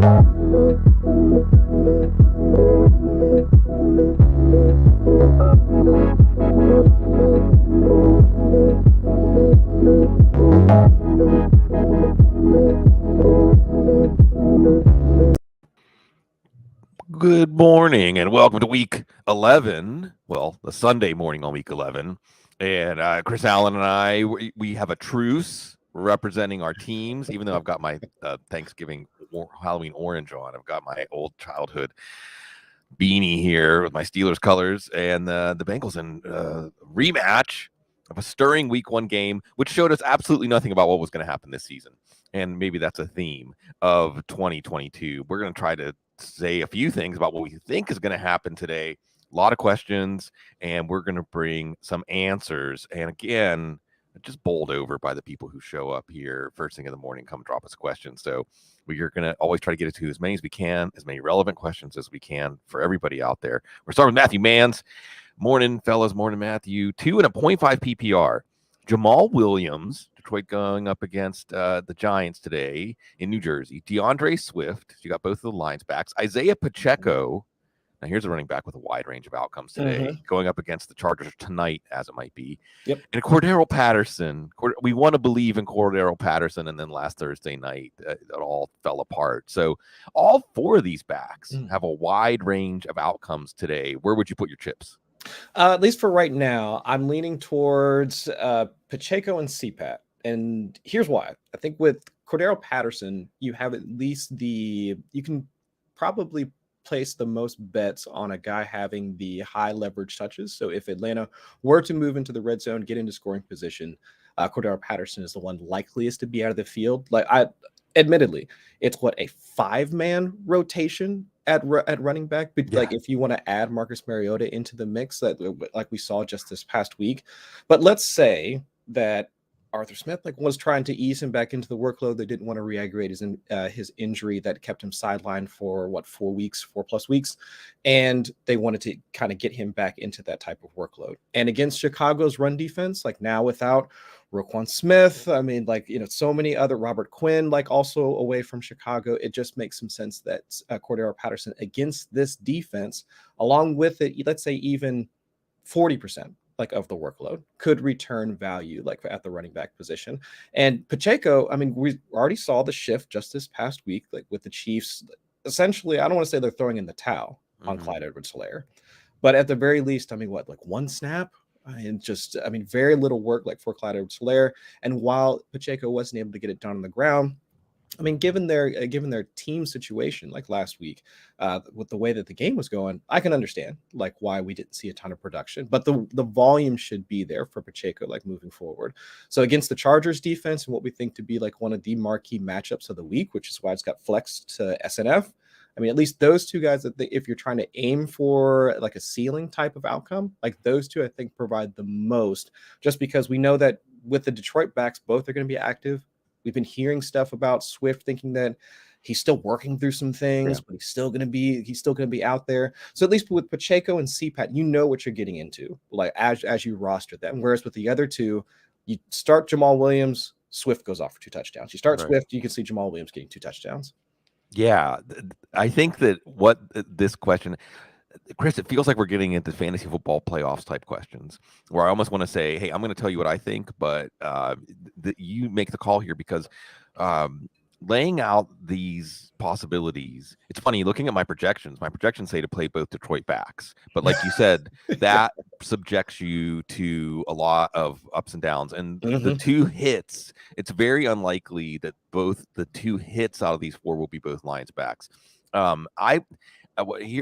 Good morning and welcome to week 11. Well, the Sunday morning on week 11. And Chris Allen and I, we have a truce representing our teams, even though I've got my Thanksgiving Halloween orange on. I've got my old childhood beanie here with my Steelers colors and the Bengals in rematch of a stirring week 1 game, which showed us absolutely nothing about what was going to happen this season. And maybe that's a theme of 2022. We're going to try to say a few things about what we think is going to happen today. A lot of questions, and we're going to bring some answers. And again, just bowled over by the people who show up here first thing in the morning, come drop us questions. So we're going to always try to get it to as many as we can, as many relevant questions as we can for everybody out there. We're starting with Matthew Mans. Morning, fellas. Morning, Matthew. 2.5 PPR. Jamal Williams, Detroit going up against the Giants today in New Jersey. DeAndre Swift, you got both of the lines backs. Isaiah Pacheco, now here's a running back with a wide range of outcomes today, going up against the Chargers tonight, as it might be. Yep. And Cordero Patterson, we want to believe in Cordero Patterson, and then last Thursday night, it all fell apart. So all 4 of these backs have a wide range of outcomes today. Where would you put your chips? At least for right now, I'm leaning towards Pacheco and CPAT. And here's why. I think with Cordero Patterson, you have at least you can probably place the most bets on a guy having the high leverage touches. So if Atlanta were to move into the red zone, get into scoring position, Cordero Patterson is the one likeliest to be out of the field. Admittedly, it's a 5-man rotation at running back, but like if you want to add Marcus Mariota into the mix, like we saw just this past week. But let's say that Arthur Smith was trying to ease him back into the workload. They didn't want to re-aggravate his injury that kept him sidelined for 4+ weeks, and they wanted to kind of get him back into that type of workload. And against Chicago's run defense, now without Roquan Smith, so many other, Robert Quinn, also away from Chicago, it just makes some sense that Cordero Patterson against this defense, along with it, let's say even 40% of the workload, could return value at the running back position. And Pacheco, we already saw the shift just this past week, with the Chiefs. Essentially, I don't want to say they're throwing in the towel on Clyde Edwards-Helaire, but at the very least, one snap? And just, very little work for Clyde Edwards-Helaire. And while Pacheco wasn't able to get it done on the ground, given their team situation last week, with the way that the game was going, I can understand why we didn't see a ton of production. But the volume should be there for Pacheco moving forward. So against the Chargers defense and what we think to be one of the marquee matchups of the week, which is why it's got flexed to SNF. At least those 2 guys, if you're trying to aim for a ceiling type of outcome, those 2, I think, provide the most, just because we know that with the Detroit backs, both are going to be active. We've been hearing stuff about Swift thinking that he's still working through some things, but he's still going to be out there. So at least with Pacheco and CPAT, you know what you're getting into, as you roster them. Whereas with the other 2, you start Jamal Williams, Swift goes off for 2 touchdowns. You start Swift, you can see Jamal Williams getting 2 touchdowns. Yeah, I think that this question, Chris, it feels like we're getting into fantasy football playoffs type questions, where I almost want to say, hey, I'm going to tell you what I think, but you make the call here, because laying out these possibilities, it's funny, looking at my projections say to play both Detroit backs, but like you said, that subjects you to a lot of ups and downs, and the 2 hits, it's very unlikely that both the 2 hits out of these 4 will be both lines backs.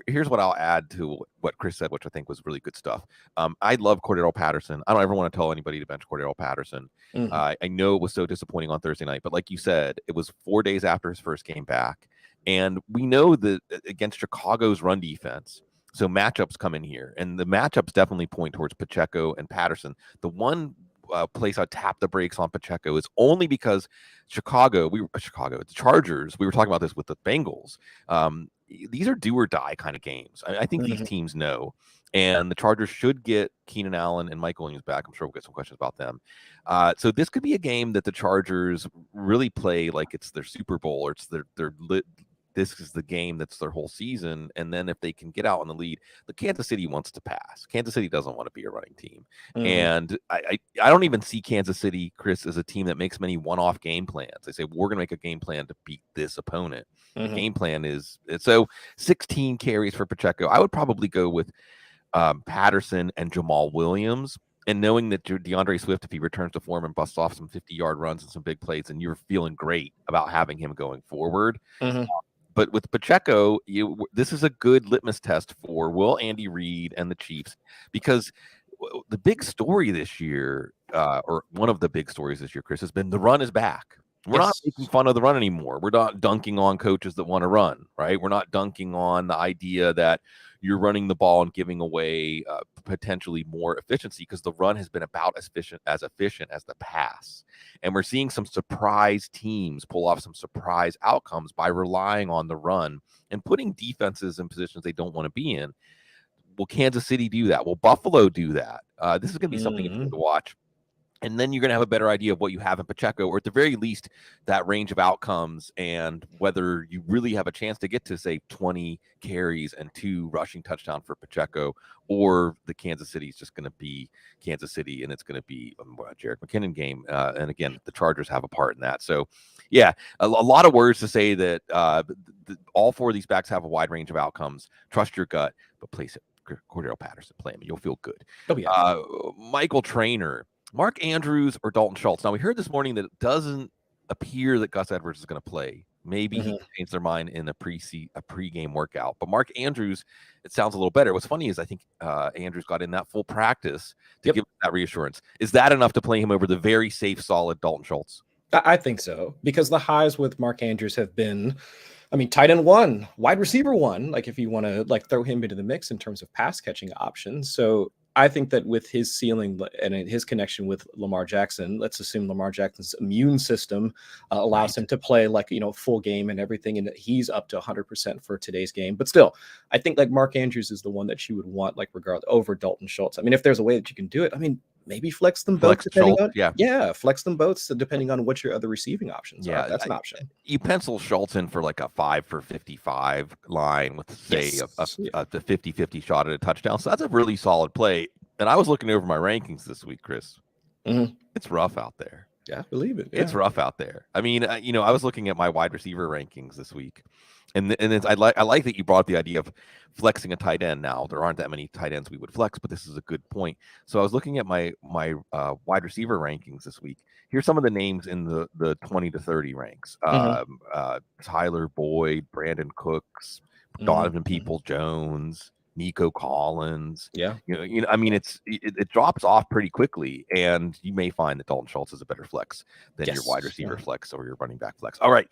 Here's what I'll add to what Chris said, which I think was really good stuff. I love Cordero Patterson. I don't ever want to tell anybody to bench Cordero Patterson. I know it was so disappointing on Thursday night, but like you said, it was 4 days after his first game back. And we know that against Chicago's run defense, so matchups come in here, and the matchups definitely point towards Pacheco and Patterson. The one place I tap the brakes on Pacheco is only because the Chargers, we were talking about this with the Bengals. These are do or die kind of games. I think these teams know, and the Chargers should get Keenan Allen and Mike Williams back. I'm sure we'll get some questions about them. So this could be a game that the Chargers really play like it's their Super Bowl, or it's their this is the game that's their whole season. And then if they can get out on the lead, the Kansas City wants to pass. Kansas City doesn't want to be a running team. And I don't even see Kansas City, Chris, as a team that makes many one-off game plans. They say, we're going to make a game plan to beat this opponent. The game plan is, so 16 carries for Pacheco. I would probably go with Patterson and Jamal Williams. And knowing that DeAndre Swift, if he returns to form and busts off some 50-yard runs and some big plays, and you're feeling great about having him going forward. But with Pacheco, this is a good litmus test for will Andy Reid and the Chiefs, because the big story this year, or one of the big stories this year, Chris, has been the run is back. We're not making fun of the run anymore. We're not dunking on coaches that want to run, right? We're not dunking on the idea that you're running the ball and giving away potentially more efficiency, because the run has been about as efficient as the pass. And we're seeing some surprise teams pull off some surprise outcomes by relying on the run and putting defenses in positions they don't want to be in. Will Kansas City do that? Will Buffalo do that? This is going to be something interesting to watch. And then you're going to have a better idea of what you have in Pacheco, or at the very least, that range of outcomes, and whether you really have a chance to get to, say, 20 carries and 2 rushing touchdowns for Pacheco, or the Kansas City is just going to be Kansas City, and it's going to be a Jerick McKinnon game. And again, the Chargers have a part in that. So, yeah, a lot of words to say that all 4 of these backs have a wide range of outcomes. Trust your gut, but place it. Cordero Patterson, play him. You'll feel good. Oh, yeah. Michael Trainer, Mark Andrews, or Dalton Schultz. Now, we heard this morning that it doesn't appear that Gus Edwards is going to play. Maybe he changed their mind in a pregame workout. But Mark Andrews, it sounds a little better. What's funny is I think Andrews got in that full practice to give that reassurance. Is that enough to play him over the very safe, solid Dalton Schultz? I think so, because the highs with Mark Andrews have been, tight end 1, wide receiver 1, like if you want to throw him into the mix in terms of pass catching options. So I think that with his ceiling and his connection with Lamar Jackson, let's assume Lamar Jackson's immune system allows him to play full game and everything, and that he's up to 100% for today's game. But still, I think Mark Andrews is the one that you would want regardless over Dalton Schultz. If there's a way that you can do it, maybe flex them both. Flex them both depending on what your other receiving options are. That's an option. You pencil Schultz in for a 5 for 55 line with, say, a 50-50 shot at a touchdown. So that's a really solid play. And I was looking over my rankings this week, Chris. It's rough out there. Yeah, believe it. It's rough out there. I was looking at my wide receiver rankings this week. And I like that you brought up the idea of flexing a tight end. Now, there aren't that many tight ends we would flex, but this is a good point. So I was looking at my wide receiver rankings this week. Here's some of the names in the 20 to 30 ranks. Tyler Boyd, Brandon Cooks, Donovan Peoples-Jones, Nico Collins. It drops off pretty quickly, and you may find that Dalton Schultz is a better flex than your wide receiver flex or your running back flex. All right,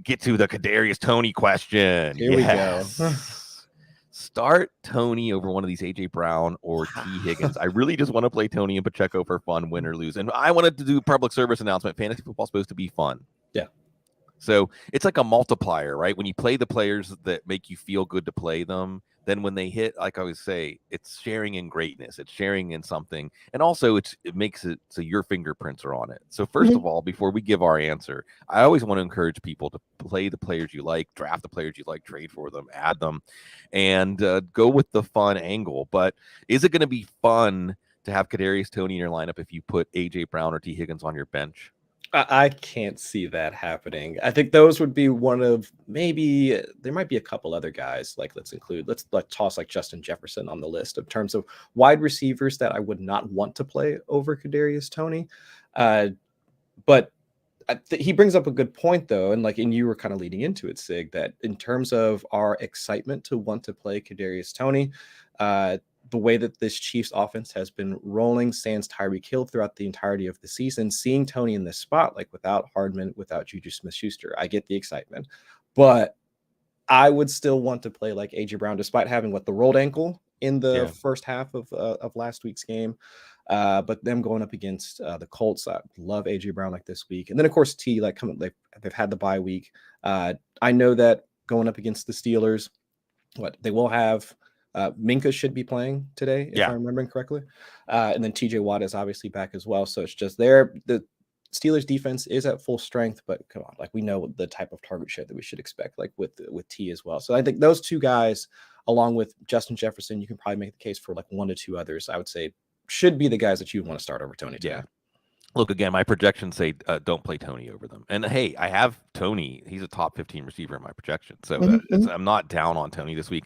get to the Kadarius Tony question. Here we go. Start Tony over one of these AJ Brown or T Higgins. I really just want to play Tony and Pacheco for fun, win or lose. And I wanted to do a public service announcement. Fantasy football is supposed to be fun. Yeah. So it's like a multiplier, right? When you play the players that make you feel good to play them, then when they hit, like I always say, it's sharing in greatness. It's sharing in something. And also it makes it so your fingerprints are on it. So first of all, before we give our answer, I always want to encourage people to play the players you like, draft the players you like, trade for them, add them, and go with the fun angle. But is it going to be fun to have Kadarius Tony in your lineup if you put AJ Brown or T Higgins on your bench? I can't see that happening. I think those would be one of, maybe there might be a couple other guys. Let's toss Justin Jefferson on the list in terms of wide receivers that I would not want to play over Kadarius Tony. But he brings up a good point though. And you were kind of leading into it, Sig, that in terms of our excitement to want to play Kadarius Tony, the way that this Chiefs offense has been rolling sans Tyreek Hill throughout the entirety of the season, seeing Tony in this spot, without Hardman, without Juju Smith-Schuster, I get the excitement, but I would still want to play AJ Brown, despite having the rolled ankle in the first half of last week's game. But them going up against the Colts, I love AJ Brown this week. And then of course they've had the bye week. I know that going up against the Steelers, they will have Minka should be playing today, if I'm remembering correctly. And then TJ Watt is obviously back as well. So it's just the Steelers defense is at full strength, but come on, like we know the type of target share that we should expect, like with T as well. So I think those two guys, along with Justin Jefferson, you can probably make the case for like 1 to 2 others. I would say should be the guys that you would want to start over Tony today. Yeah. Look, again, my projections say don't play Tony over them. And hey, I have Tony. He's a top 15 receiver in my projection. So I'm not down on Tony this week.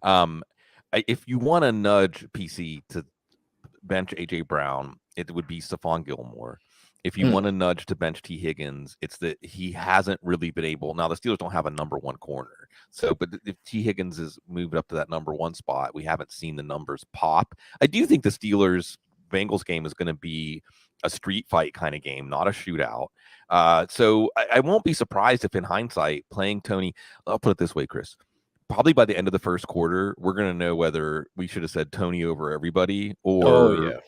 If you want to nudge PC to bench A.J. Brown, it would be Stephon Gilmore. If you want to nudge to bench T. Higgins, it's that he hasn't really been able. Now, the Steelers don't have a number 1 corner. So, but if T. Higgins is moved up to that number 1 spot, we haven't seen the numbers pop. I do think the Steelers-Bengals game is going to be a street fight kind of game, not a shootout. So I won't be surprised if in hindsight playing Tony, I'll put it this way, Chris, probably by the end of the first quarter, we're going to know whether we should have said Tony over everybody or,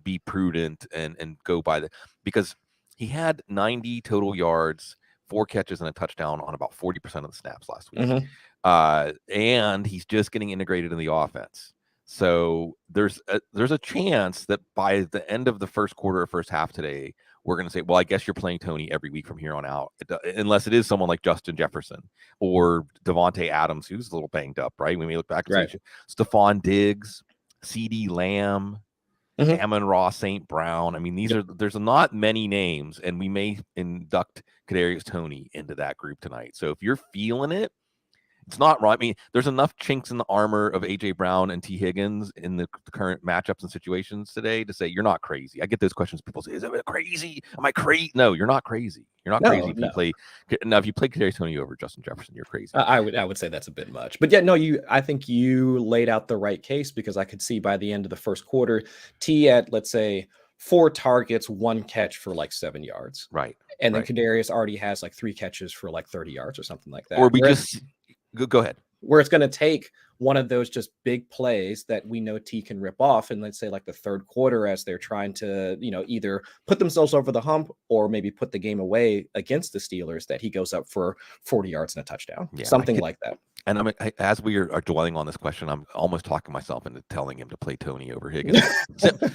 be prudent and go by because he had 90 total yards, 4 catches and a touchdown on about 40% of the snaps last week. And he's just getting integrated in the offense. So there's a chance that by the end of the first quarter or first half today, we're going to say, well, I guess you're playing Tony every week from here on out, unless it is someone like Justin Jefferson or Devonta Adams, who's a little banged up, right? When we look back at Stephon Diggs, CD Lamb, Amon-Ra St. Brown. I mean, there's not many names, and we may induct Kadarius Tony into that group tonight. So if you're feeling it, it's not right. I mean, there's enough chinks in the armor of A.J. Brown and T. Higgins in the current matchups and situations today to say you're not crazy. I get those questions. People say, "Is it crazy? Am I crazy?" No, you're not crazy. You're not crazy if you play. Now, if you play Kadarius Tony over Justin Jefferson, you're crazy. I would say that's a bit much. But yeah, no, I think you laid out the right case because I could see by the end of the first quarter, T at let's say 4 targets, 1 catch for like 7 yards. Right. And then Kadarius already has like 3 catches for like 30 yards or something like that. Or Go ahead. Where it's going to take one of those just big plays that we know T can rip off. And let's say like the third quarter, as they're trying to, either put themselves over the hump or maybe put the game away against the Steelers, that he goes up for 40 yards and a touchdown, something like that. And as we are dwelling on this question, I'm almost talking myself into telling him to play Tony over Higgins.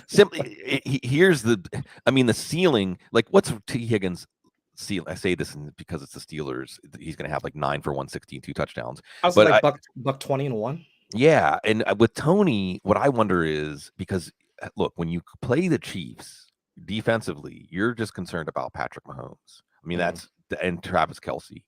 Simply, here's the ceiling. Like, what's T. Higgins' I say this because it's the Steelers. He's going to have like 9 for 160 and 2 touchdowns. I was like buck 20 and 1. Yeah, and with Tony, what I wonder is because look, when you play the Chiefs defensively, you're just concerned about Patrick Mahomes. I mean, and Travis Kelce.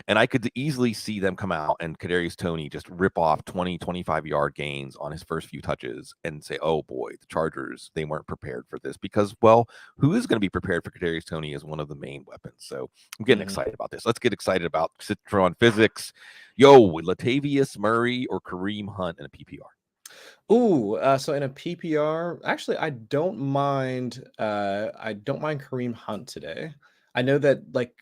And I could easily see them come out and Kadarius Tony just rip off 20, 25-yard gains on his first few touches and say, oh boy, the Chargers, they weren't prepared for this because, well, who is going to be prepared for Kadarius Tony as one of the main weapons? So I'm getting excited about this. Let's get excited about Citron Physics. Latavius Murray or Kareem Hunt in a PPR? So in a PPR, actually, I don't mind Kareem Hunt today. I know that like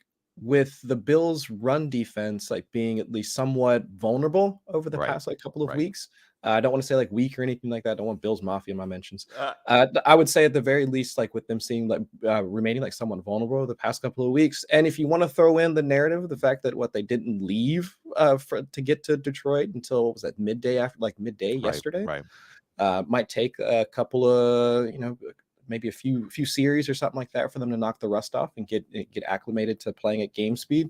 with the Bills' run defense like being at least somewhat vulnerable over the past like couple of weeks. I don't want to say like weak or anything like that. I don't want Bills Mafia in my mentions. I would say at the very least, like with them seeing like remaining like somewhat vulnerable the past couple of weeks. And if you want to throw in the narrative, the fact that they didn't leave to get to Detroit until what was that midday yesterday, might take a couple of maybe a few series or something like that for them to knock the rust off and get acclimated to playing at game speed.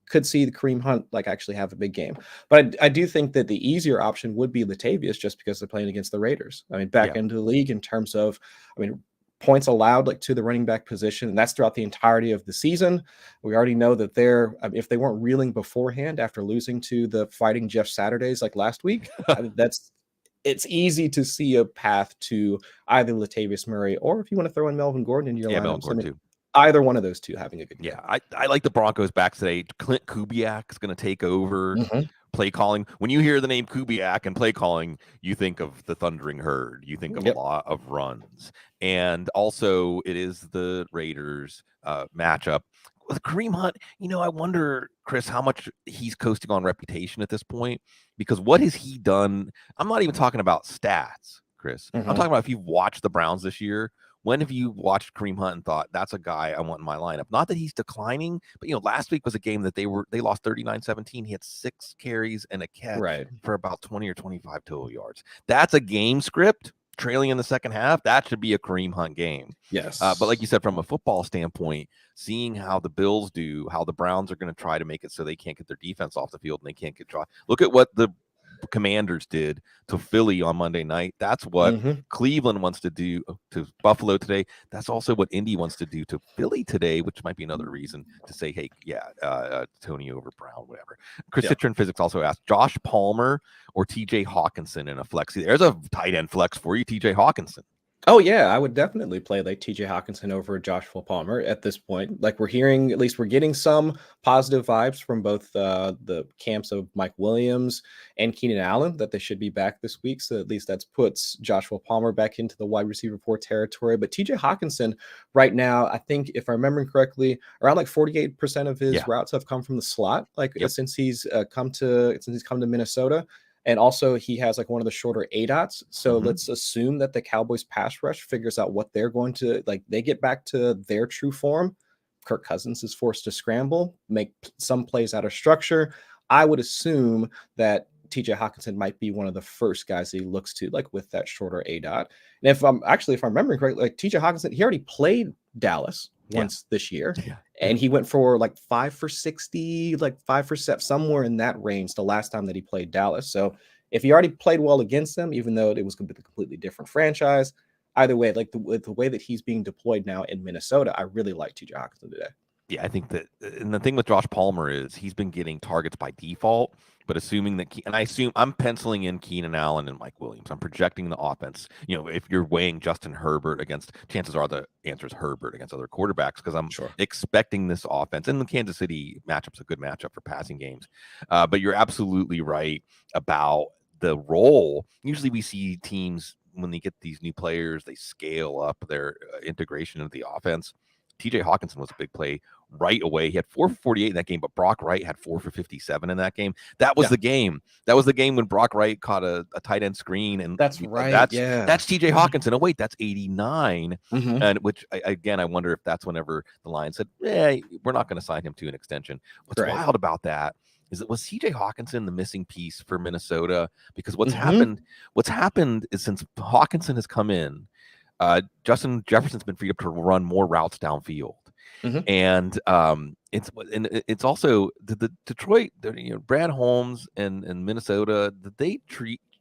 Could see the Kareem Hunt like actually have a big game. But I do think that the easier option would be Latavius just because they're playing against the Raiders. I mean, back into the league in terms of, points allowed like to the running back position, and that's throughout the entirety of the season. We already know that if they weren't reeling beforehand after losing to the Fighting Jeff Saturdays like last week, it's easy to see a path to either Latavius Murray or if you want to throw in Melvin Gordon in your lineup. Melvin Gordon too. Either one of those two having a good game. Yeah, I like the Broncos back today. Clint Kubiak is going to take over play calling. When you hear the name Kubiak and play calling, you think of the Thundering Herd. You think of a lot of runs. And also, it is the Raiders matchup. With Kareem Hunt, I wonder, Chris, how much he's coasting on reputation at this point. Because what has he done? I'm not even talking about stats, Chris. I'm talking about if you've watched the Browns this year. When have you watched Kareem Hunt and thought that's a guy I want in my lineup? Not that he's declining, but last week was a game that they lost 39-17. He had 6 carries and a catch for about 20 or 25 total yards. That's a game script. trailing in the second half, that should be a Kareem Hunt game. Yes. But like you said, from a football standpoint, seeing how the Bills do, how the Browns are going to try to make it so they can't get their defense off the field and they can't get draw. Look at what the Commanders did to Philly on Monday night. That's what Cleveland wants to do to Buffalo today. That's also what Indy wants to do to Philly today, which might be another reason to say, hey, Tony over Brown, whatever. Chris Citron Physics also asked, Josh Palmer or TJ Hawkinson in a flex? There's a tight end flex for you, TJ Hawkinson. Oh, yeah, I would definitely play like TJ Hawkinson over Joshua Palmer at this point. Like we're getting some positive vibes from both the camps of Mike Williams and Keenan Allen that they should be back this week. So at least that puts Joshua Palmer back into the wide receiver 4 territory. But TJ Hawkinson right now, I think if I remember correctly, around like 48% of his routes have come from the slot. Like since he's come to Minnesota. And also he has like one of the shorter ADOTs. So let's assume that the Cowboys pass rush figures out what they're going to like. They get back to their true form. Kirk Cousins is forced to scramble, make some plays out of structure. I would assume that TJ Hawkinson might be one of the first guys that he looks to, like with that shorter ADOT. And if I'm remembering correctly, like TJ Hawkinson, he already played Dallas once this year. And he went for like 5 for 60, like 5 for 7, somewhere in that range the last time that he played Dallas. So if he already played well against them, even though it was a completely different franchise, either way, like the way that he's being deployed now in Minnesota, I really like TJ Hawkinson today. Yeah, I think that, and the thing with Josh Palmer is he's been getting targets by default, but assuming that, I'm penciling in Keenan Allen and Mike Williams. I'm projecting the offense. You know, if you're weighing Justin Herbert against, chances are the answer is Herbert against other quarterbacks because I'm expecting this offense. And the Kansas City matchup's a good matchup for passing games. But you're absolutely right about the role. Usually we see teams, when they get these new players, they scale up their integration of the offense. TJ Hawkinson was a big play right away. He had 4 for 48 in that game, but Brock Wright had 4 for 57 in that game. That was the game. That was the game when Brock Wright caught a tight end screen. And that's right. That's TJ Hawkinson. Oh, wait, that's 89. And which, again, I wonder if that's whenever the Lions said, we're not going to sign him to an extension. What's wild about that is it was TJ Hawkinson the missing piece for Minnesota? Because what's happened is since Hawkinson has come in, Justin Jefferson's been freed up to run more routes downfield. And it's also the Detroit, Brad Holmes and Minnesota, did they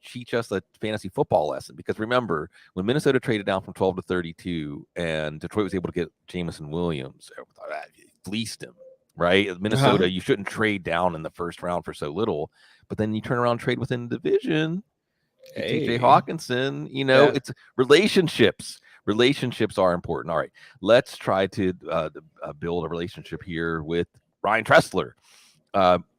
teach us a fantasy football lesson? Because remember, when Minnesota traded down from 12 to 32 and Detroit was able to get Jamison Williams, fleeced him, right? Minnesota, you shouldn't trade down in the first round for so little, but then you turn around and trade within the division. TJ Hawkinson, it's relationships. Relationships are important. All right, let's try to build a relationship here with Ryan Tressler.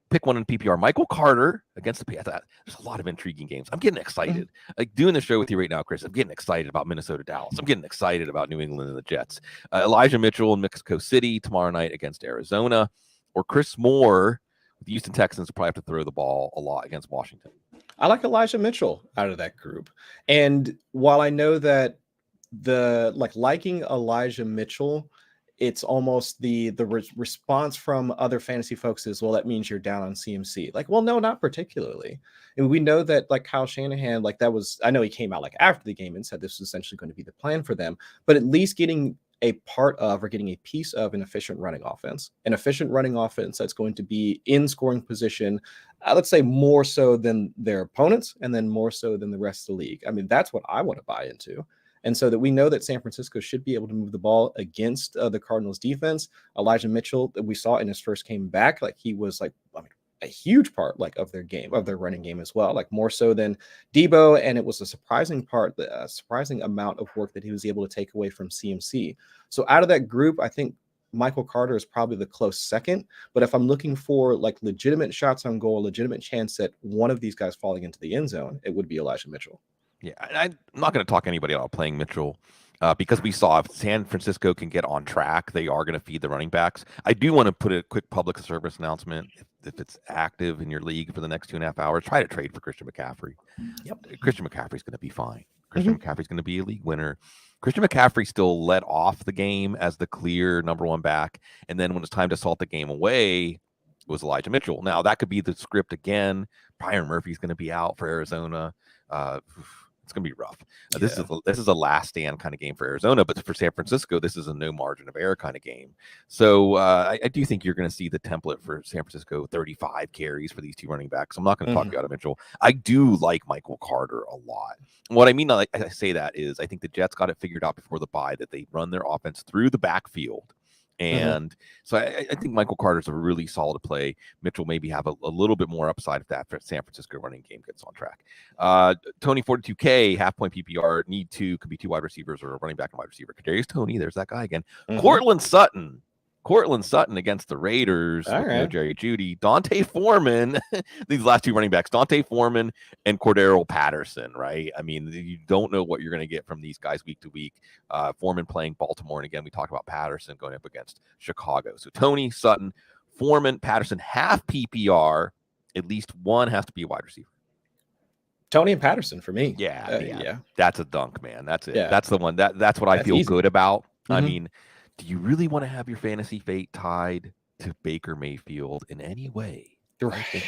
Pick one in PPR. Michael Carter against the Panthers. There's a lot of intriguing games. I'm getting excited. Like doing the show with you right now, Chris. I'm getting excited about Minnesota, Dallas. I'm getting excited about New England and the Jets. Elijah Mitchell in Mexico City tomorrow night against Arizona, or Chris Moore with the Houston Texans. Probably have to throw the ball a lot against Washington. I like Elijah Mitchell out of that group. And while I know that liking Elijah Mitchell, it's almost the response from other fantasy folks is, well, that means you're down on CMC. Like, well, no, not particularly. And we know that like Kyle Shanahan, like that was, I know he came out like after the game and said this was essentially going to be the plan for them, but at least getting a part of or getting a piece of an efficient running offense that's going to be in scoring position, let's say more so than their opponents and then more so than the rest of the league. I mean, that's what I want to buy into. And so that we know that San Francisco should be able to move the ball against the Cardinals defense. Elijah Mitchell, that we saw in his first game back, like he was like, a huge part like of their game, of their running game as well, like more so than Deebo. And it was a surprising amount of work that he was able to take away from CMC. So out of that group, I think Michael Carter is probably the close second. But if I'm looking for like legitimate shots on goal, legitimate chance at one of these guys falling into the end zone, it would be Elijah Mitchell. Yeah, I'm not going to talk anybody out playing Mitchell because we saw if San Francisco can get on track, they are going to feed the running backs. I do want to put a quick public service announcement. If it's active in your league for the next 2.5 hours, try to trade for Christian McCaffrey. Christian McCaffrey's going to be fine. Christian McCaffrey's going to be a league winner. Christian McCaffrey still led off the game as the clear number one back. And then when it's time to salt the game away, it was Elijah Mitchell. Now, that could be the script again. Byron Murphy's going to be out for Arizona. It's going to be rough. Yeah. This is a last stand kind of game for Arizona, but for San Francisco, this is a no margin of error kind of game. So I do think you're going to see the template for San Francisco, 35 carries for these two running backs. I'm not going to talk you out of Mitchell. I do like Michael Carter a lot. What I mean, I say that is I think the Jets got it figured out before the bye that they run their offense through the backfield. And so I think Michael Carter's a really solid play. Mitchell maybe have a little bit more upside if that San Francisco running game gets on track. Tony 42K, half point PPR, need two, could be two wide receivers or a running back and wide receiver. Kadarius Tony, there's that guy again. Cortland Sutton against the Raiders. All right. Jerry Jeudy. Dante Foreman. These last two running backs, Dante Foreman and Cordero Patterson, right? I mean, you don't know what you're going to get from these guys week to week. Foreman playing Baltimore. And again, we talked about Patterson going up against Chicago. So Tony, Sutton, Foreman, Patterson, half PPR. At least one has to be a wide receiver. Tony and Patterson for me. Yeah. That's a dunk, man. That's it. Yeah. That's the one. That's what I feel good about. I Mhm. mean, do you really want to have your fantasy fate tied to Baker Mayfield in any way? Right.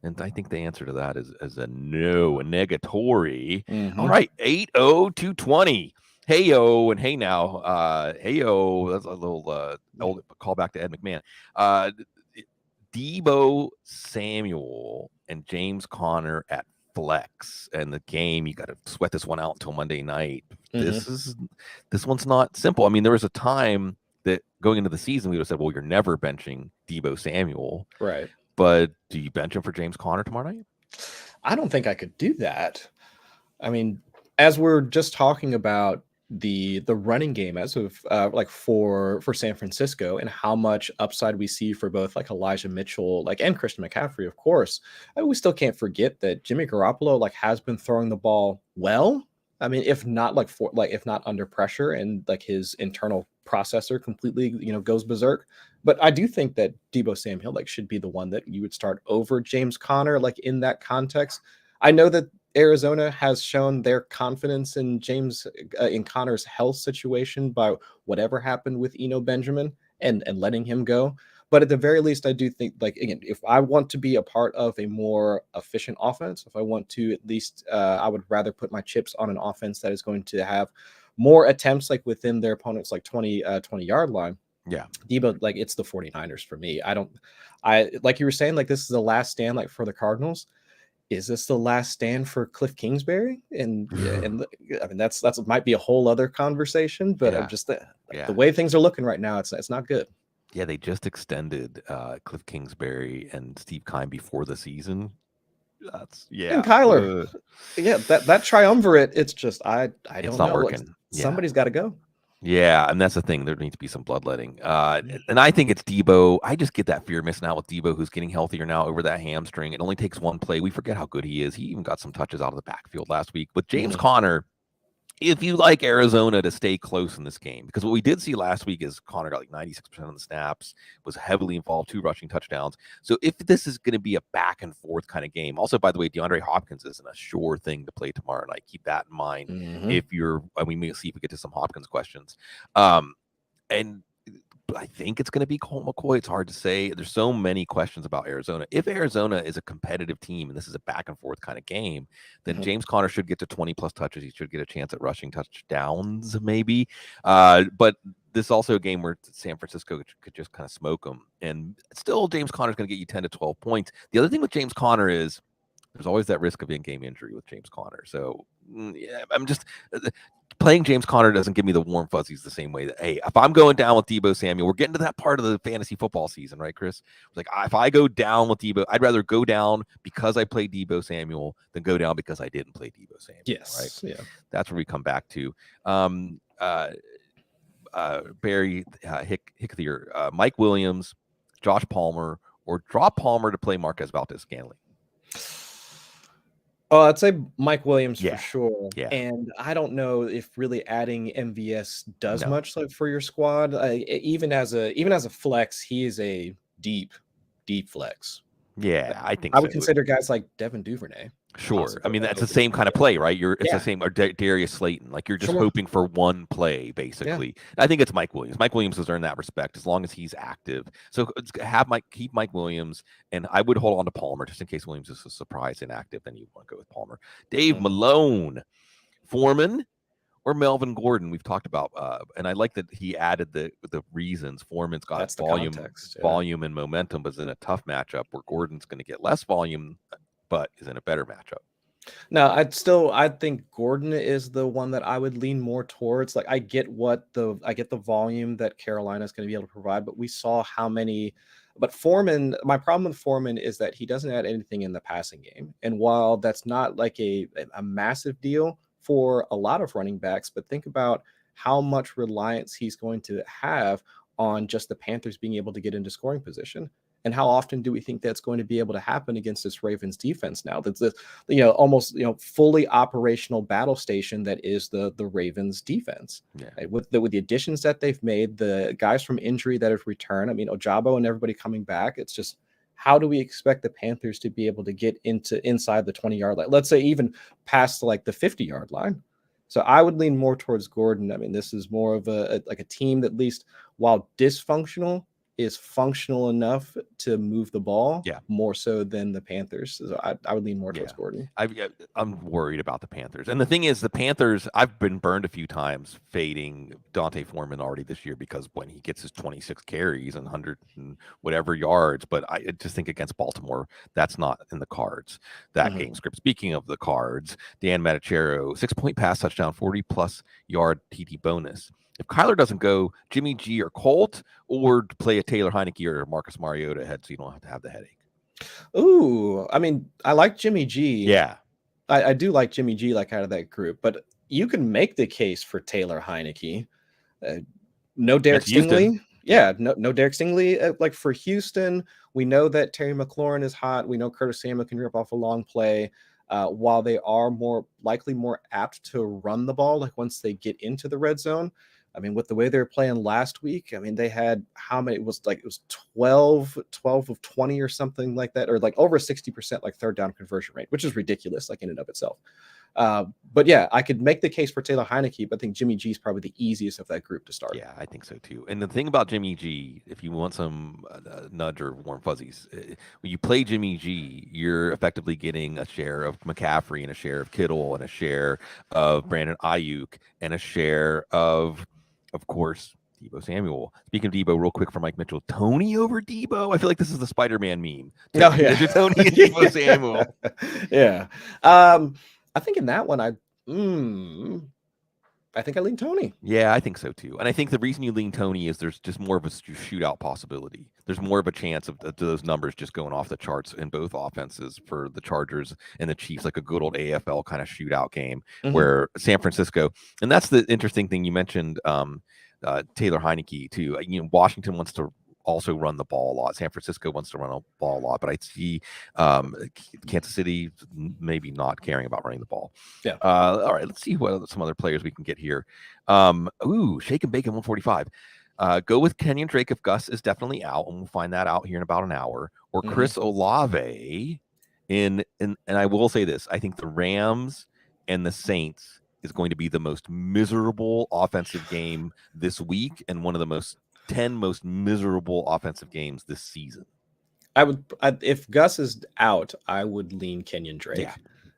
And I think the answer to that is a no, a negatory. Mhm. All right, 80220. Hey-yo, and hey now. Hey-yo, that's a little old callback to Ed McMahon. Deebo Samuel and James Conner at flex, and the game, you got to sweat this one out until Monday night. This one's not simple. I mean, there was a time that going into the season we would have said, well, you're never benching Deebo Samuel, Right? But do you bench him for James Conner tomorrow night? I don't think I could do that. I mean, as we're just talking about the running game as of like for San Francisco and how much upside we see for both like Elijah Mitchell and Christian McCaffrey, of course, we still can't forget that Jimmy Garoppolo has been throwing the ball well. I mean, if not if not under pressure and his internal processor completely goes berserk. But I do think that Deebo Samuel should be the one that you would start over James Conner in that context. I know that Arizona has shown their confidence in in Conner's health situation by whatever happened with Eno Benjamin and letting him go. But at the very least, I do think, again, if I want to be a part of a more efficient offense, if I want to at least, I would rather put my chips on an offense that is going to have more attempts within their opponent's 20-yard line. Yeah. Deebo, it's the 49ers for me. I like you were saying, this is the last stand for the Cardinals. Is this the last stand for Cliff Kingsbury? And I mean, that's might be a whole other conversation, but I'm just the way things are looking right now, it's not good. Yeah, they just extended Cliff Kingsbury and Steve Keim before the season. And Kyler. That triumvirate, it's just I don't know. It's not working. Somebody's got to go. Yeah, and that's the thing. There needs to be some bloodletting. And I think it's Deebo. I just get that fear missing out with Deebo, who's getting healthier now over that hamstring. It only takes one play. We forget how good he is. He even got some touches out of the backfield last week. With James Conner, if you like Arizona to stay close in this game, because what we did see last week is Conner got 96% of the snaps, was heavily involved, 2 rushing touchdowns. So if this is going to be a back and forth kind of game, also, by the way, DeAndre Hopkins isn't a sure thing to play tomorrow night. Keep that in mind. If you're, we may see if we get to some Hopkins questions. And I think it's going to be Colt McCoy. It's hard to say. There's so many questions about Arizona. If Arizona is a competitive team and this is a back and forth kind of game, then James Conner should get to 20 plus touches. He should get a chance at rushing touchdowns, maybe. But this is also a game where San Francisco could just kind of smoke them. And still, James Conner is going to get you 10 to 12 points. The other thing with James Conner is there's always that risk of in-game injury with James Conner. So yeah, I'm just playing James Conner doesn't give me the warm fuzzies the same way that, hey, if I'm going down with Deebo Samuel, we're getting to that part of the fantasy football season, right, Chris? It's if I go down with Deebo, I'd rather go down because I played Deebo Samuel than go down because I didn't play Deebo Samuel. Yes. Right? Yeah. That's where we come back to. Barry Hickethier, Mike Williams, Josh Palmer, or drop Palmer to play Marquez Valdes-Scantling. Oh, I'd say Mike Williams for sure. Yeah. And I don't know if really adding MVS does much for your squad. Even as a flex, he is a deep flex. Yeah, I think I would consider guys like Devin Duvernay. Sure. I mean, that's the same kind of play, right? It's the same, or Darius Slayton. You're just hoping for one play, basically. Yeah. I think it's Mike Williams. Mike Williams has earned that respect as long as he's active. So keep Mike Williams, and I would hold on to Palmer just in case Williams is a surprise inactive. Then you want to go with Palmer. Dave Malone. Foreman or Melvin Gordon. We've talked about, and I like that he added the reasons. Foreman's got That's the volume, context, yeah. volume and momentum, but is in a tough matchup where Gordon's going to get less volume, but is in a better matchup. No, I think Gordon is the one that I would lean more towards. Like I get the volume that Carolina is going to be able to provide, but we saw how many. But Foreman, my problem with Foreman is that he doesn't add anything in the passing game. And while that's not like a massive deal for a lot of running backs, but think about how much reliance he's going to have on just the Panthers being able to get into scoring position. And how often do we think that's going to be able to happen against this Ravens defense now? That's this, almost fully operational battle station that is the Ravens defense. Yeah. Right? With the additions that they've made, the guys from injury that have returned. I mean, Ojabo and everybody coming back. It's just, how do we expect the Panthers to be able to get inside the 20-yard line? Let's say even past like the 50-yard line. So I would lean more towards Gordon. I mean, this is more of a team that, at least while dysfunctional, is functional enough to move the ball more so than the Panthers. So I would lean more towards Gordon. I'm worried about the Panthers. And the thing is, the Panthers, I've been burned a few times fading Dante Foreman already this year because when he gets his 26 carries and 100 and whatever yards, but I just think against Baltimore, that's not in the cards, that game script. Speaking of the cards, Dan Matichero, 6-point pass touchdown, 40-plus yard TD bonus. If Kyler doesn't go, Jimmy G or Colt, or play a Taylor Heineke or Marcus Mariota ahead so you don't have to have the headache. Ooh, I mean, I like Jimmy G. Yeah. I do like Jimmy G, like out of that group, but you can make the case for Taylor Heineke. No Derek Stingley. Yeah, no Derek Stingley. Like for Houston, we know that Terry McLaurin is hot. We know Curtis Samuel can rip off a long play. While they are more apt to run the ball, like once they get into the red zone. I mean, with the way they were playing last week, I mean, they had how many? It was 12 of 20 or something like that, or like over 60% like third down conversion rate, which is ridiculous, like in and of itself. But yeah, I could make the case for Taylor Heineke, but I think Jimmy G is probably the easiest of that group to start. Yeah, I think so too. And the thing about Jimmy G, if you want some nudge or warm fuzzies, when you play Jimmy G, you're effectively getting a share of McCaffrey and a share of Kittle and a share of Brandon Ayuk and a share of course, Deebo Samuel. Speaking of Deebo, real quick for Mike Mitchell, Tony over Deebo. I feel like this is the Spider-Man meme. Oh, yeah. Tony and Deebo Samuel. Yeah. I think in that one, I think I lean Tony. Yeah, I think so too. And I think the reason you lean Tony is there's just more of a shootout possibility. There's more of a chance of those numbers just going off the charts in both offenses for the Chargers and the Chiefs, like a good old AFL kind of shootout game where San Francisco, and that's the interesting thing you mentioned, Taylor Heineke too. Washington wants to also run the ball a lot. San Francisco wants to run the ball a lot, but I see Kansas City maybe not caring about running the ball. Yeah. All right, let's see what some other players we can get here. Shake and Bacon 145. Go with Kenyan Drake if Gus is definitely out, and we'll find that out here in about an hour. Or Chris Olave and I will say this: I think the Rams and the Saints is going to be the most miserable offensive game this week, and one of the 10 most miserable offensive games this season. If Gus is out, I would lean Kenyan Drake.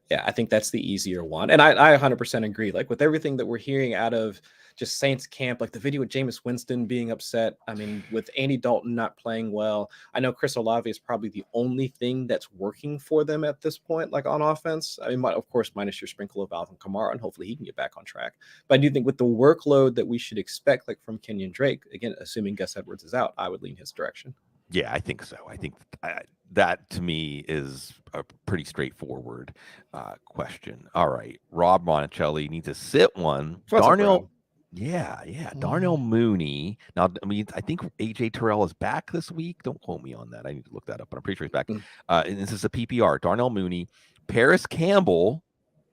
Yeah, I think that's the easier one. And I 100% agree. Like with everything that we're hearing out of just Saints camp, like the video with Jameis Winston being upset. I mean, with Andy Dalton not playing well, I know Chris Olave is probably the only thing that's working for them at this point, like on offense. I mean, of course, minus your sprinkle of Alvin Kamara, and hopefully he can get back on track. But I do think with the workload that we should expect, like from Kenyan Drake, again, assuming Gus Edwards is out, I would lean his direction. Yeah, I think so. I think that to me is a pretty straightforward question. All right, Rob Monticelli needs to sit one. Darnell. Yeah. Darnell Mooney. Now, I mean, I think AJ Terrell is back this week. Don't quote me on that. I need to look that up, but I'm pretty sure he's back. And this is a PPR. Darnell Mooney, Paris Campbell,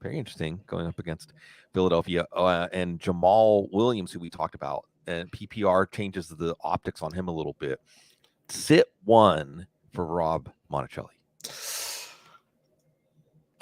very interesting, going up against Philadelphia, and Jamal Williams, who we talked about. And PPR changes the optics on him a little bit. Sit one for Rob Monticelli.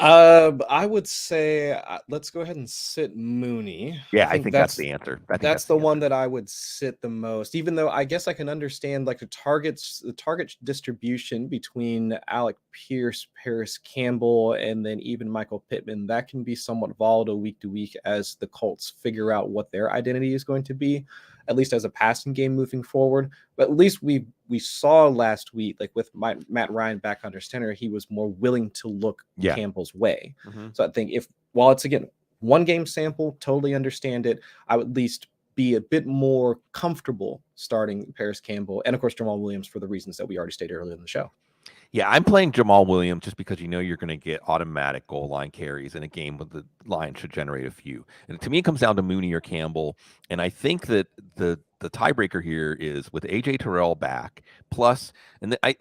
I would say let's go ahead and sit Mooney. Yeah, I think that's the answer. I think that's the one answer. that I would sit the most, even though I guess I can understand like the target distribution between Alec Pierce, Paris Campbell, and then even Michael Pittman. That can be somewhat volatile week to week as the Colts figure out what their identity is going to be, at least as a passing game moving forward. But at least we saw last week, like with Matt Ryan back under center, he was more willing to look Campbell's way. Mm-hmm. So I think while it's again one game sample, totally understand it, I would at least be a bit more comfortable starting Paris Campbell and of course Jamal Williams for the reasons that we already stated earlier in the show. Yeah, I'm playing Jamal Williams just because you're going to get automatic goal line carries in a game where the line should generate a few. And to me, it comes down to Mooney or Campbell. And I think that the tiebreaker here is with AJ Terrell back, plus, and I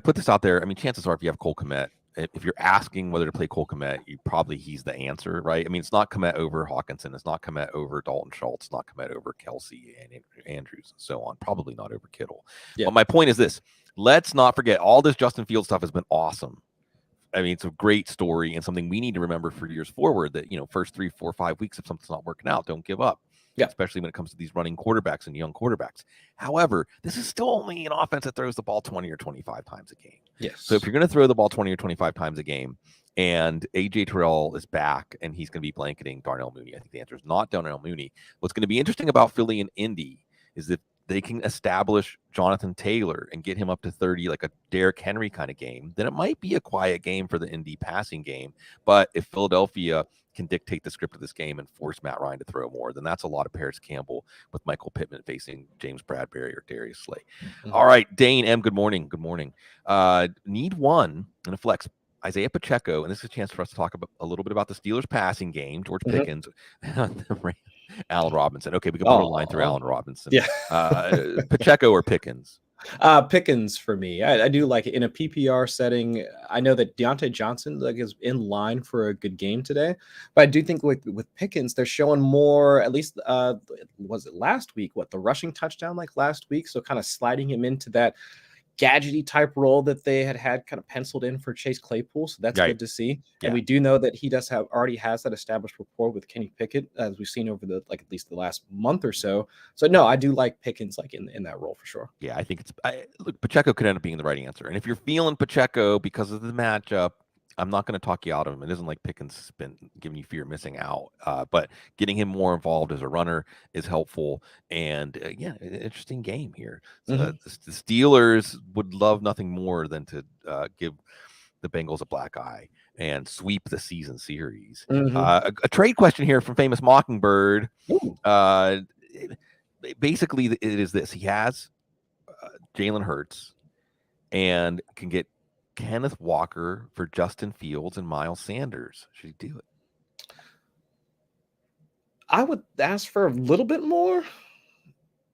put this out there. I mean, chances are if you have Cole Kmet, if you're asking whether to play Cole Kmet, he's the answer, right? I mean, it's not Kmet over Hawkinson. It's not Kmet over Dalton Schultz. It's not Kmet over Kelsey and Andrews and so on. Probably not over Kittle. Yeah. But my point is this. Let's not forget all this Justin Fields stuff has been awesome. I mean, it's a great story and something we need to remember for years forward that, first 3, 4, 5 weeks, if something's not working out, don't give up. Yeah. Especially when it comes to these running quarterbacks and young quarterbacks. However, this is still only an offense that throws the ball 20 or 25 times a game. Yes. So if you're going to throw the ball 20 or 25 times a game and AJ Terrell is back and he's going to be blanketing Darnell Mooney, I think the answer is not Darnell Mooney. What's going to be interesting about Philly and Indy is that they can establish Jonathan Taylor and get him up to 30, like a Derrick Henry kind of game, then it might be a quiet game for the Indy passing game. But if Philadelphia can dictate the script of this game and force Matt Ryan to throw more, then that's a lot of Paris Campbell with Michael Pittman facing James Bradbury or Darius Slay. Mm-hmm. All right, Dane M., good morning. Good morning. Need one in a flex. Isaiah Pacheco, and this is a chance for us to talk a little bit about the Steelers passing game. George Pickens, Allen Robinson. Okay, we can put a line through Allen Robinson. Yeah. Pacheco or Pickens? Pickens for me. I do like it in a PPR setting. I know that Deontay Johnson is in line for a good game today, but I do think with Pickens, they're showing more. At least was it last week? The rushing touchdown like last week? So kind of sliding him into that gadgety type role that they had kind of penciled in for Chase Claypool. So that's good to see. Yeah. And we do know that he already has that established rapport with Kenny Pickett, as we've seen over at least the last month or so. So no, I do like Pickens in that role for sure. Yeah, I think look, Pacheco could end up being the right answer. And if you're feeling Pacheco because of the matchup, I'm not going to talk you out of him. It isn't like Pickens has been giving you fear of missing out, but getting him more involved as a runner is helpful. And an interesting game here. So the Steelers would love nothing more than to give the Bengals a black eye and sweep the season series. A trade question here from Famous Mockingbird. Basically, it is this. He has Jalen Hurts and can get Kenneth Walker for Justin Fields and Miles Sanders. Should he do it? I would ask for a little bit more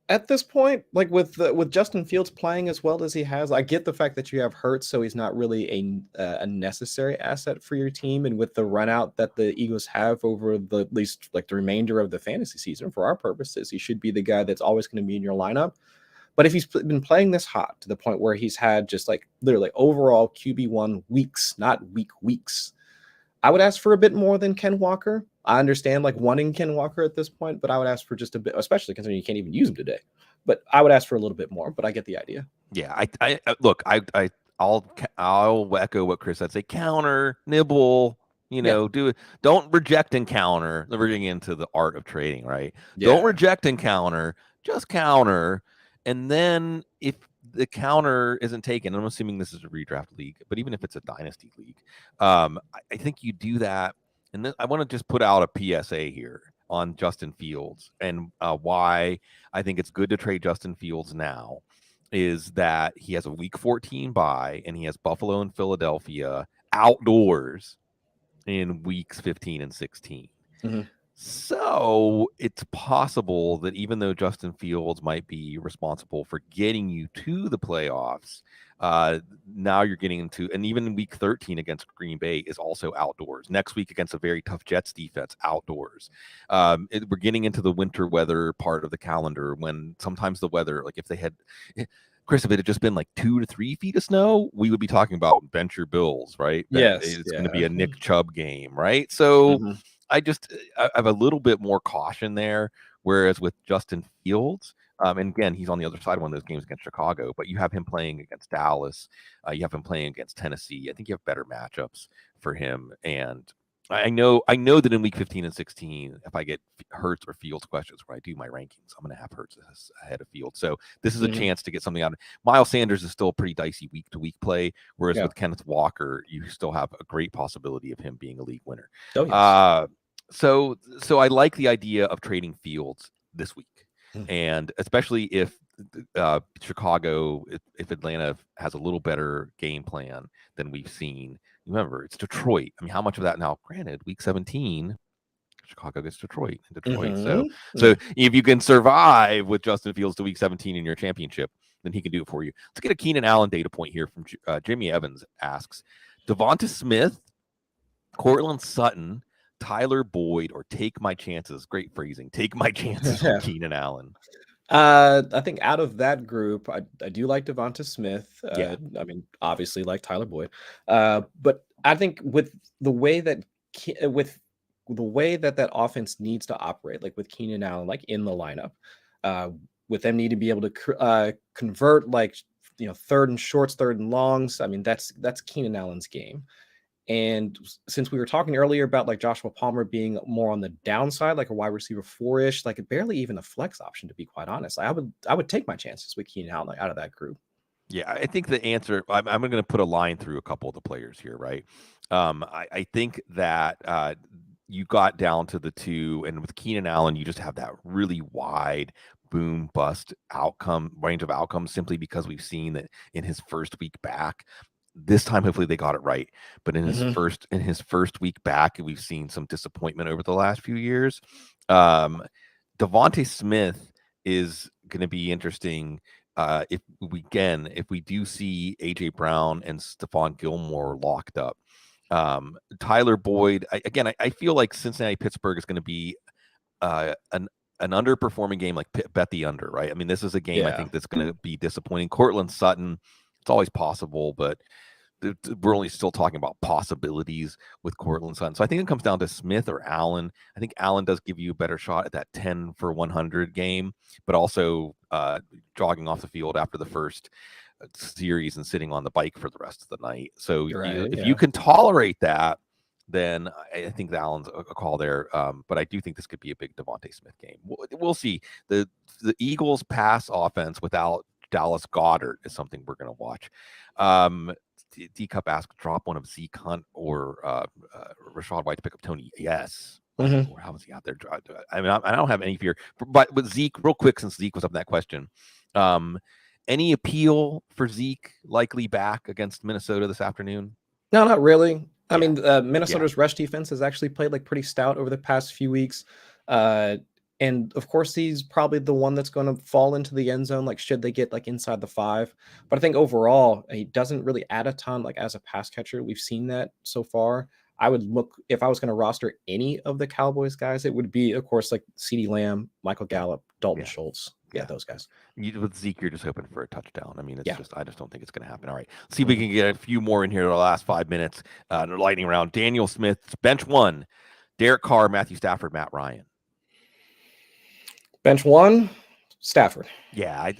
at this point. Like with Justin Fields playing as well as he has, I get the fact that you have Hurts, so he's not really a necessary asset for your team. And with the run out that the Eagles have over at least the remainder of the fantasy season, for our purposes, he should be the guy that's always going to be in your lineup. But if he's been playing this hot to the point where he's had just literally overall QB1 weeks, not weeks, I would ask for a bit more than Ken Walker. I understand wanting Ken Walker at this point, but I would ask for just a bit, especially considering you can't even use him today. But I would ask for a little bit more, but I get the idea. Yeah, I'll echo what Chris said. Say counter, nibble, do it. Don't reject and counter. We're getting into the art of trading, right? Yeah. Don't reject and counter, just counter. And then if the counter isn't taken, I'm assuming this is a redraft league, but even if it's a dynasty league, I think you do that. And then I want to just put out a PSA here on Justin Fields and why I think it's good to trade Justin Fields now is that he has a week 14 bye and he has Buffalo and Philadelphia outdoors in weeks 15 and 16. So it's possible that even though Justin Fields might be responsible for getting you to the playoffs, now you're getting into, and even in week 13 against Green Bay is also outdoors. Next week against a very tough Jets defense, outdoors. We're getting into the winter weather part of the calendar when sometimes the weather, if they had Chris, if it had just been like 2 to 3 feet of snow, we would be talking about bench your Bills, right? Yes, It's going to be a Nick Chubb game, right? So I have a little bit more caution there. Whereas with Justin Fields, and again, he's on the other side of one of those games against Chicago, but you have him playing against Dallas. You have him playing against Tennessee. I think you have better matchups for him. And I know that in week 15 and 16, if I get Hurts or Fields questions where I do my rankings, I'm going to have Hurts ahead of Fields. So this is a chance to get something out of Miles Sanders is still a pretty dicey week to week play. Whereas with Kenneth Walker, you still have a great possibility of him being a league winner. Oh, yes. So I like the idea of trading Fields this week. And especially if Chicago, if Atlanta has a little better game plan than we've seen. Remember, it's Detroit. I mean, how much of that now? Granted, week 17, Chicago gets Detroit in Detroit. So if you can survive with Justin Fields to week 17 in your championship, then he can do it for you. Let's get a Keenan Allen data point here from Jimmy Evans asks, Devonta Smith, Cortland Sutton, Tyler Boyd, or take my chances. Great phrasing. Take my chances with Keenan Allen. I think out of that group, I do like Devonta Smith. I mean, obviously like Tyler Boyd. But I think with the way that that offense needs to operate, like with Keenan Allen, like in the lineup, with them need to be able to convert like third and shorts, third and longs. I mean, that's Keenan Allen's game. And since we were talking earlier about like Joshua Palmer being more on the downside, like a wide receiver 4-ish, like barely even a flex option, to be quite honest. I would take my chances with Keenan Allen out of that group. Yeah, I think the answer, I'm going to put a line through a couple of the players here, right? I think that you got down to the two, and with Keenan Allen, you just have that really wide boom bust range of outcomes, simply because we've seen that in his first week back. This time, hopefully they got it right. But in his first week back, we've seen some disappointment over the last few years. Devonta Smith is going to be interesting if we do see AJ Brown and Stephon Gilmore locked up. Tyler Boyd, I feel like Cincinnati Pittsburgh is going to be an underperforming game, like bet the under, right? I mean, this is a game I think that's going to be disappointing. Cortland Sutton, it's always possible, but we're only still talking about possibilities with Cortland Sutton. So I think it comes down to Smith or Allen. I think Allen does give you a better shot at that 10 for 100 game, but also jogging off the field after the first series and sitting on the bike for the rest of the night. So if you can tolerate that, then I think Allen's a call there. But I do think this could be a big Devonta Smith game. We'll see. The Eagles pass offense without Dallas Goedert is something we're going to watch. D-Cup asked, drop one of Zeke Hunt or Rachaad White to pick up Tony. Yes. How was he out there? I mean, I don't have any fear. But with Zeke, real quick, since Zeke was up in that question, any appeal for Zeke likely back against Minnesota this afternoon? No, not really. I mean, Minnesota's rush defense has actually played like pretty stout over the past few weeks. And of course, he's probably the one that's going to fall into the end zone, like should they get like inside the 5. But I think overall, he doesn't really add a ton like as a pass catcher. We've seen that so far. I would look, if I was going to roster any of the Cowboys guys, it would be, of course, like CeeDee Lamb, Michael Gallup, Dalton Schultz. Yeah, those guys. With Zeke, you're just hoping for a touchdown. I mean, I just don't think it's going to happen. All right. See if we can get a few more in here in the last 5 minutes. The lightning round. Daniel Smith, bench 1. Derek Carr, Matthew Stafford, Matt Ryan. Bench 1, Stafford. Yeah,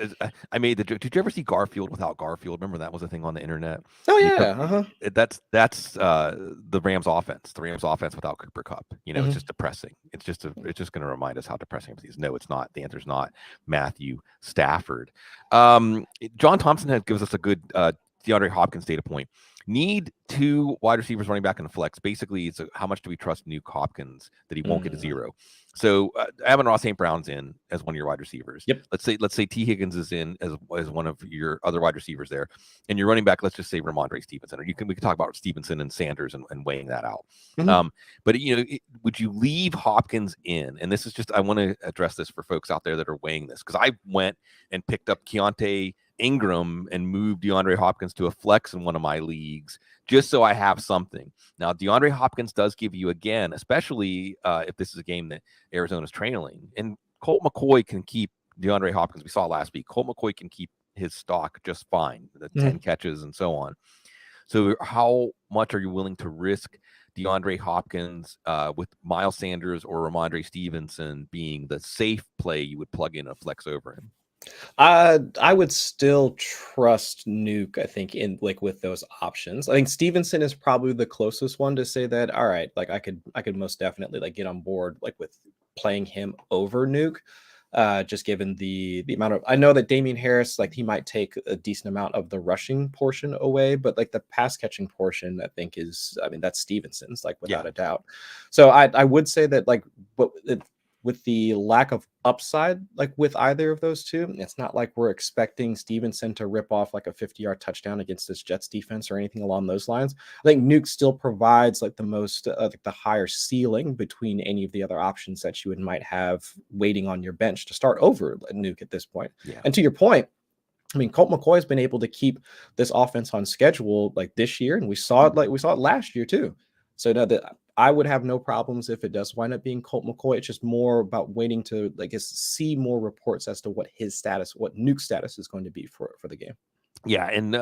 I made the joke. Did you ever see Garfield without Garfield? Remember that was a thing on the internet? Oh yeah, That's the Rams offense. The Rams offense without Cooper Kupp. It's just depressing. It's just going to remind us how depressing everything is. No, it's not. The answer is not Matthew Stafford. John Thompson gives us a good DeAndre Hopkins data point. Need 2 wide receivers running back in the flex. Basically, it's how much do we trust Nuke Hopkins that he won't get to 0? So Amon-Ra St. Brown's in as one of your wide receivers. Yep. Let's say T. Higgins is in as one of your other wide receivers there, and your running back. Let's just say Ramondre Stevenson. Or we can talk about Stevenson and Sanders and weighing that out. But would you leave Hopkins in? And this is just I want to address this for folks out there that are weighing this, because I went and picked up Keontae Ingram and moved DeAndre Hopkins to a flex in one of my leagues just so I have something. Now, DeAndre Hopkins does give you, again, especially if this is a game that Arizona's trailing, and Colt McCoy can keep DeAndre Hopkins. We saw last week. Colt McCoy can keep his stock just fine, the 10 catches and so on. So how much are you willing to risk DeAndre Hopkins with Miles Sanders or Ramondre Stevenson being the safe play you would plug in a flex over him? I would still trust Nuke, I think, in like with those options. I think Stevenson is probably the closest one to say that, all right, like I could most definitely like get on board like with playing him over Nuke. Just given the amount of, I know that Damian Harris, like he might take a decent amount of the rushing portion away, but like the pass catching portion, I think is, I mean, that's Stevenson's like without a doubt. So I would say that like, but with the lack of upside, like with either of those two, it's not like we're expecting Stevenson to rip off like a 50-yard touchdown against this Jets defense or anything along those lines. I think Nuke still provides like the most, like the higher ceiling between any of the other options that you might have waiting on your bench to start over Nuke at this point. Yeah. And to your point, I mean, Colt McCoy has been able to keep this offense on schedule like this year, and we saw it last year too. So now that I would have no problems if it does wind up being Colt McCoy. It's just more about waiting to, I guess, see more reports as to what his status, what Nuke's status is going to be for the game. Yeah, and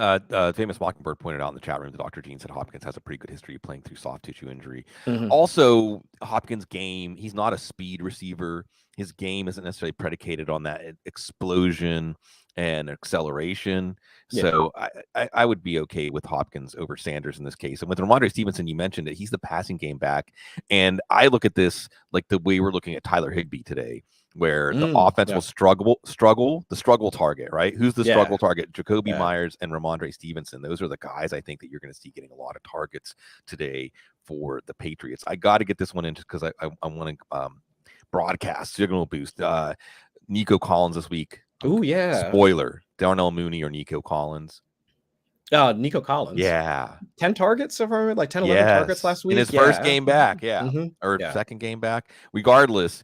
Famous Mockingbird pointed out in the chat room that Dr. Gene said Hopkins has a pretty good history of playing through soft tissue injury. Also, Hopkins' game, he's not a speed receiver. His game isn't necessarily predicated on that explosion and acceleration. Yeah. So I would be okay with Hopkins over Sanders in this case. And with Ramondre Stevenson, you mentioned it, he's the passing game back. And I look at this like the way we're looking at Tyler Higbee today, where the offense will struggle the struggle target, right? Who's the struggle target? Jacoby Myers and Ramondre Stevenson. Those are the guys I think that you're going to see getting a lot of targets today for the Patriots. I got to get this one in just because I want to broadcast signal boost. Nico Collins this week. Oh yeah. Spoiler: Darnell Mooney or Nico Collins. Nico Collins. Yeah. 10 targets, if I remember, like 10, 11 targets last week. In his first game back, or second game back. Regardless,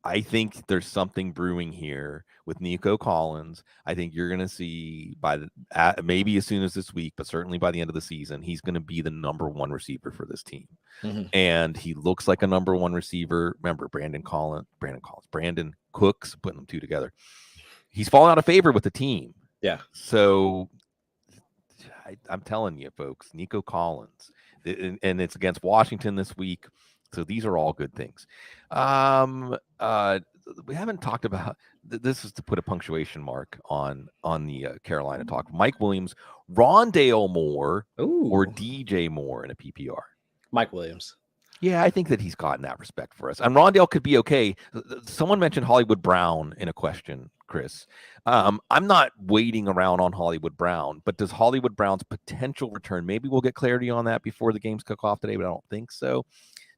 I think there's something brewing here with Nico Collins. I think you're going to see maybe as soon as this week, but certainly by the end of the season, he's going to be the number one receiver for this team. And he looks like a number one receiver. Remember, Brandon Cooks, putting them two together. He's fallen out of favor with the team. Yeah. So I'm telling you, folks, Nico Collins, and it's against Washington this week. So these are all good things. We haven't talked about this is to put a punctuation mark on the Carolina talk. Mike Williams, Rondale Moore, or DJ Moore in a PPR. Mike Williams. Yeah, I think that he's gotten that respect for us. And Rondale could be okay. Someone mentioned Hollywood Brown in a question, Chris. I'm not waiting around on Hollywood Brown, but does Hollywood Brown's potential return, maybe we'll get clarity on that before the games kick off today, but I don't think so.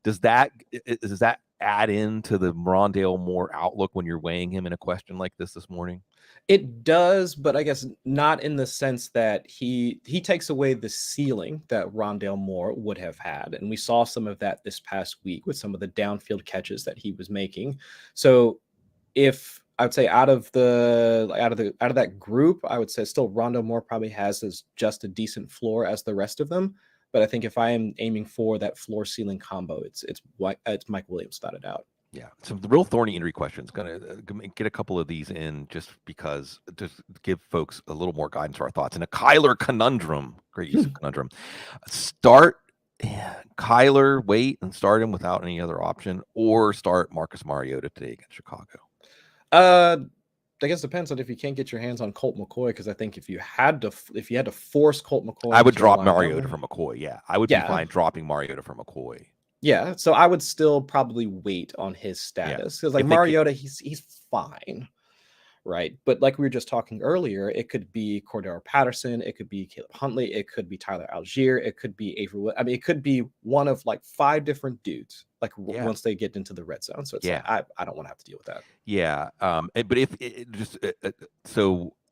Does that add into the Rondale Moore outlook when you're weighing him in a question like this morning? It does, but I guess not in the sense that he takes away the ceiling that Rondale Moore would have had, and we saw some of that this past week with some of the downfield catches that he was making. So, if I would say out of that group, I would say still Rondale Moore probably has as just a decent floor as the rest of them. But I think if I am aiming for that floor ceiling combo, it's Mike Williams without a doubt. Yeah. So the real thorny injury questions, going to get a couple of these in just because, just give folks a little more guidance to our thoughts. And a Kyler conundrum, great use of conundrum. Start Kyler, wait and start him without any other option, or start Marcus Mariota today against Chicago. I guess it depends on if you can't get your hands on Colt McCoy, because I think if you had to force Colt McCoy, I would drop Mariota for McCoy. Yeah, I would be fine dropping Mariota for McCoy. Yeah, so I would still probably wait on his status because, like Mariota, he's fine, right? But like we were just talking earlier, it could be Cordero Patterson, it could be Caleb Huntley, it could be Tyler Algier, it could be Avery. I mean, it could be one of like 5 different dudes. Like once they get into the red zone, so it's like, I don't want to have to deal with that. Yeah, but if it just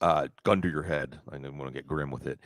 gun to your head, I don't want to get grim with it.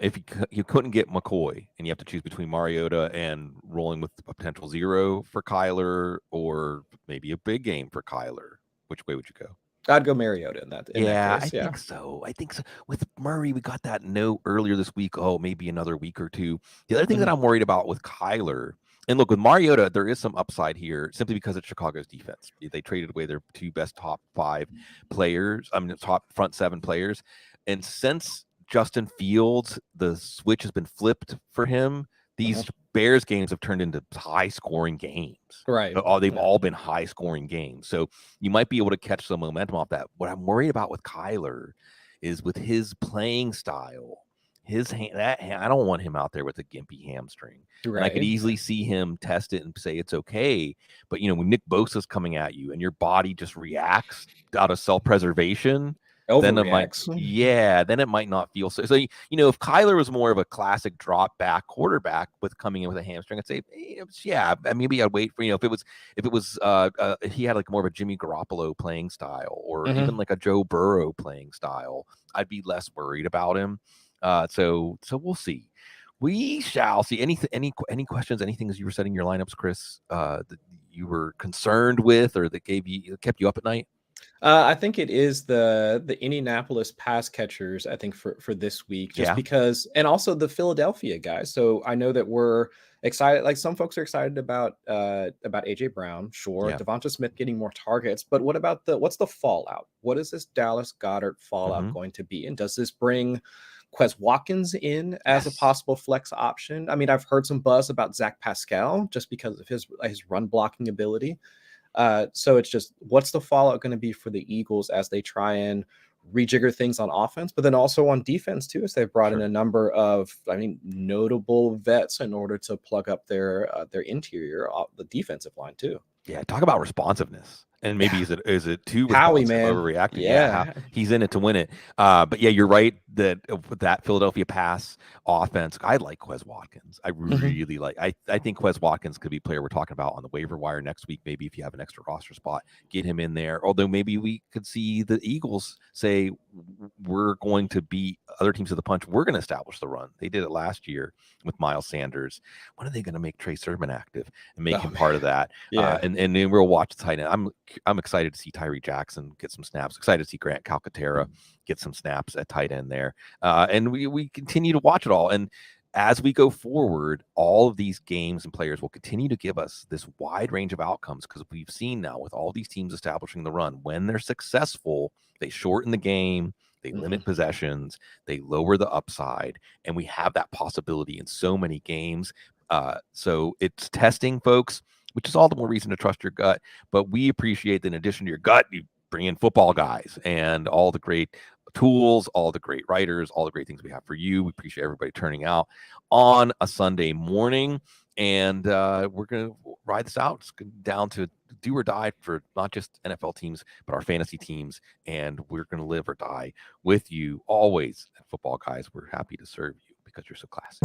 If you couldn't get McCoy and you have to choose between Mariota and rolling with a potential 0 for Kyler, or maybe a big game for Kyler, which way would you go? I'd go Mariota in that case. I think so. I think so. With Murray, we got that note earlier this week. Oh, maybe another week or two. The other thing that I'm worried about with Kyler. And look, with Mariota, there is some upside here simply because it's Chicago's defense. They traded away their 2 best top 5 players. I mean, top front 7 players. And since Justin Fields, the switch has been flipped for him, these Bears games have turned into high-scoring games. Right. They've all been high-scoring games. So you might be able to catch some momentum off that. What I'm worried about with Kyler is with his playing style, I don't want him out there with a gimpy hamstring. Right. And I could easily see him test it and say it's okay. But, when Nick Bosa's coming at you and your body just reacts out of self-preservation, then it might not feel so. So, if Kyler was more of a classic drop back quarterback with coming in with a hamstring, I'd say, maybe I'd wait for, if it was he had like more of a Jimmy Garoppolo playing style or even like a Joe Burrow playing style, I'd be less worried about him. So we'll see. We shall see. Any questions, anything as you were setting your lineups, Chris, that you were concerned with or that kept you up at night? I think it is the Indianapolis pass catchers, I think, for this week, just because, and also the Philadelphia guys. So I know that we're excited. Like some folks are excited about AJ Brown. Sure. Devonta Smith getting more targets, but what's the fallout? What is this Dallas Goedert fallout going to be? And does this bring Quez Watkins in as a possible flex option? I mean, I've heard some buzz about Zach Pascal just because of his run blocking ability. So it's just, what's the fallout going to be for the Eagles as they try and rejigger things on offense, but then also on defense too, as they've brought in a number of, notable vets in order to plug up their interior, the defensive line too. Yeah, talk about responsiveness. And maybe is it too Howie, responsive, man. overreacting? Yeah. He's in it to win it. But yeah, you're right that Philadelphia pass offense. I like Quez Watkins. I really like. I think Quez Watkins could be a player we're talking about on the waiver wire next week. Maybe if you have an extra roster spot, get him in there. Although maybe we could see the Eagles say we're going to beat other teams to the punch. We're going to establish the run. They did it last year with Miles Sanders. When are they going to make Trey Sermon active and make him part of that? And then we'll watch the tight end. I'm excited to see Tyree Jackson get some snaps. Excited to see Grant Calcaterra get some snaps at tight end there. And we continue to watch it all. And as we go forward, all of these games and players will continue to give us this wide range of outcomes because we've seen now with all these teams establishing the run, when they're successful, they shorten the game, they limit possessions, they lower the upside, and we have that possibility in so many games. So it's testing, folks, which is all the more reason to trust your gut. But we appreciate that in addition to your gut, you bring in football guys and all the great tools, all the great writers, all the great things we have for you. We appreciate everybody turning out on a Sunday morning. And we're going to ride this out. It's down to do or die for not just NFL teams, but our fantasy teams. And we're going to live or die with you always. And football guys, we're happy to serve you because you're so classy.